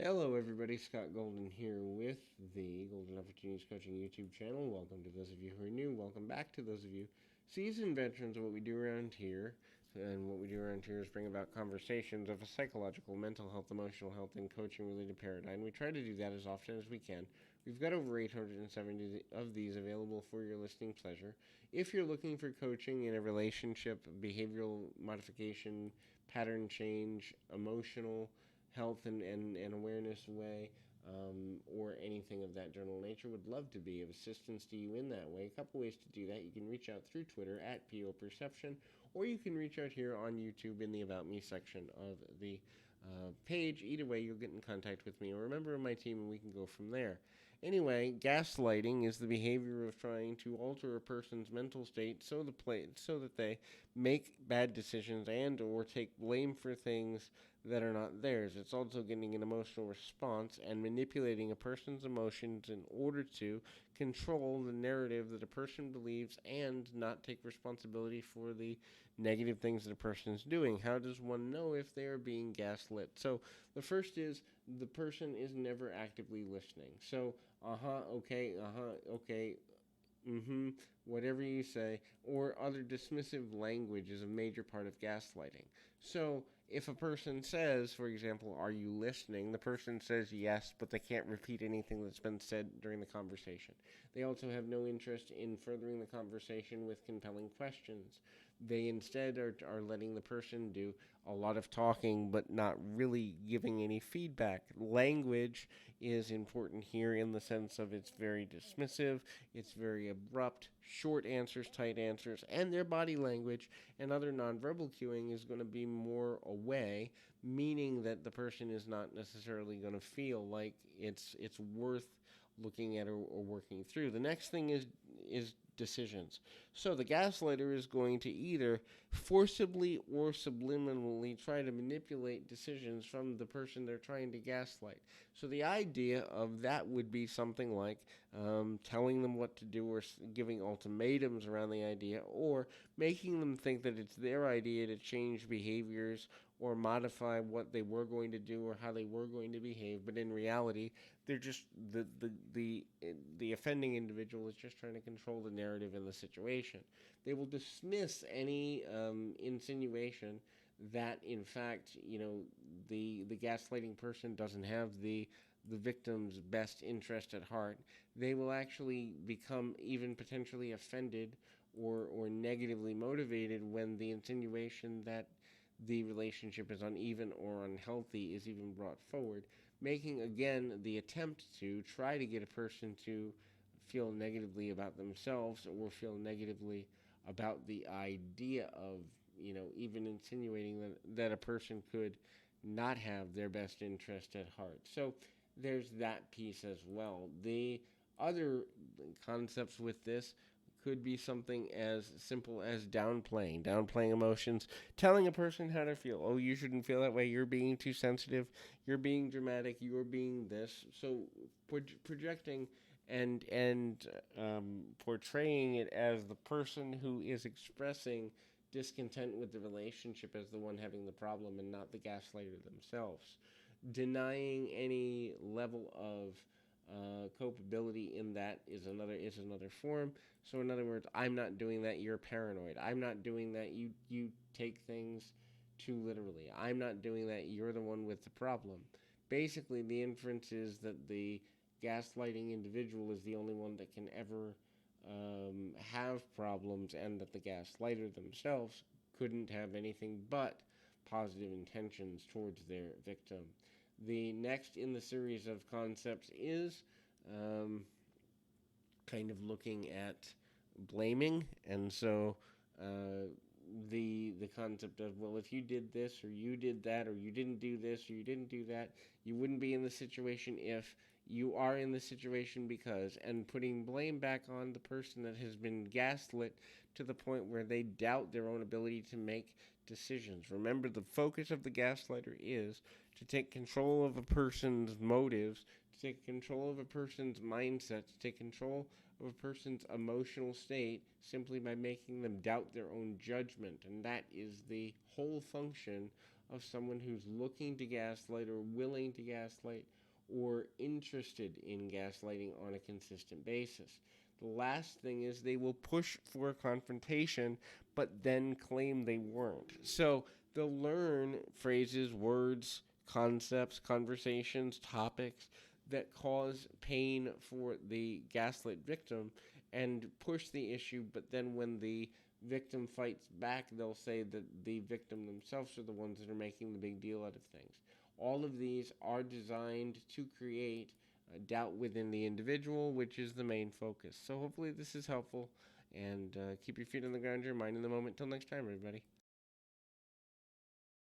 Hello, everybody. Scott Golden here with the Golden Opportunities Coaching YouTube channel. Welcome to those of you who are new. Welcome back to those of you seasoned veterans of what we do around here. And what we do around here is bring about conversations of a psychological, mental health, emotional health, and coaching related paradigm. We try to do that as often as we can. We've got over 870 of these available for your listening pleasure. If you're looking for coaching in a relationship, behavioral modification, pattern change, emotional health and awareness way, or anything of that general nature, would love to be of assistance to you in that way. A couple ways to do that. You can reach out through Twitter at PO Perception, or you can reach out here on YouTube in the About Me section of the page. Either way, you'll get in contact with me or a member of my team, and we can go from there. Anyway, gaslighting is the behavior of trying to alter a person's mental state so that they make bad decisions and or take blame for things that are not theirs. It's also getting an emotional response and manipulating a person's emotions in order to control the narrative that a person believes and not take responsibility for the negative things that a person is doing. How does one know if they are being gaslit? So the first is the person is never actively listening. So, okay, okay, whatever you say, or other dismissive language is a major part of gaslighting. So, if a person says, for example, "Are you listening?" the person says yes, but they can't repeat anything that's been said during the conversation. They also have no interest in furthering the conversation with compelling questions. They instead are letting the person do a lot of talking, but not really giving any feedback. Language is important here in the sense of it's very dismissive, it's very abrupt, short answers, tight answers, and their body language and other nonverbal cueing is going to be more away, meaning that the person is not necessarily going to feel like it's worth looking at or working through. The next thing is decisions. So the gaslighter is going to either forcibly or subliminally try to manipulate decisions from the person they're trying to gaslight. So the idea of that would be something like telling them what to do or giving ultimatums around the idea, or making them think that it's their idea to change behaviors or modify what they were going to do or how they were going to behave, but in reality they're just the offending individual is just trying to control the narrative in the situation. They will dismiss any insinuation that in fact the gaslighting person doesn't have the victim's best interest at heart. They will actually become even potentially offended or negatively motivated when the insinuation that the relationship is uneven or unhealthy is even brought forward, making again the attempt to try to get a person to feel negatively about themselves or feel negatively about the idea of, even insinuating that a person could not have their best interest at heart. So there's that piece as well. The other concepts with this could be something as simple as downplaying emotions, telling a person how to feel. Oh, you shouldn't feel that way. You're being too sensitive. You're being dramatic. You're being this. So projecting and portraying it as the person who is expressing discontent with the relationship as the one having the problem and not the gaslighter themselves. Denying any level of culpability in that is another form. So in other words, I'm not doing that. You're paranoid. I'm not doing that. You take things too literally. I'm not doing that. You're the one with the problem. Basically, the inference is that the gaslighting individual is the only one that can ever have problems, and that the gaslighter themselves couldn't have anything but positive intentions towards their victim. The next in the series of concepts is kind of looking at blaming, and so the concept of, well, if you did this or you did that or you didn't do this or you didn't do that, you wouldn't be in the situation if you are in the situation because, and putting blame back on the person that has been gaslit to the point where they doubt their own ability to make decisions. Remember, the focus of the gaslighter is to take control of a person's motives, to take control of a person's mindset, to take control of a person's emotional state simply by making them doubt their own judgment. And that is the whole function of someone who's looking to gaslight or willing to gaslight or interested in gaslighting on a consistent basis. The last thing is they will push for a confrontation but then claim they weren't. So they'll learn phrases, words, concepts, conversations, topics that cause pain for the gaslit victim and push the issue, but then when the victim fights back, they'll say that the victim themselves are the ones that are making the big deal out of things. All of these are designed to create doubt within the individual, which is the main focus. So hopefully this is helpful, and keep your feet on the ground, your mind in the moment. Till next time, everybody.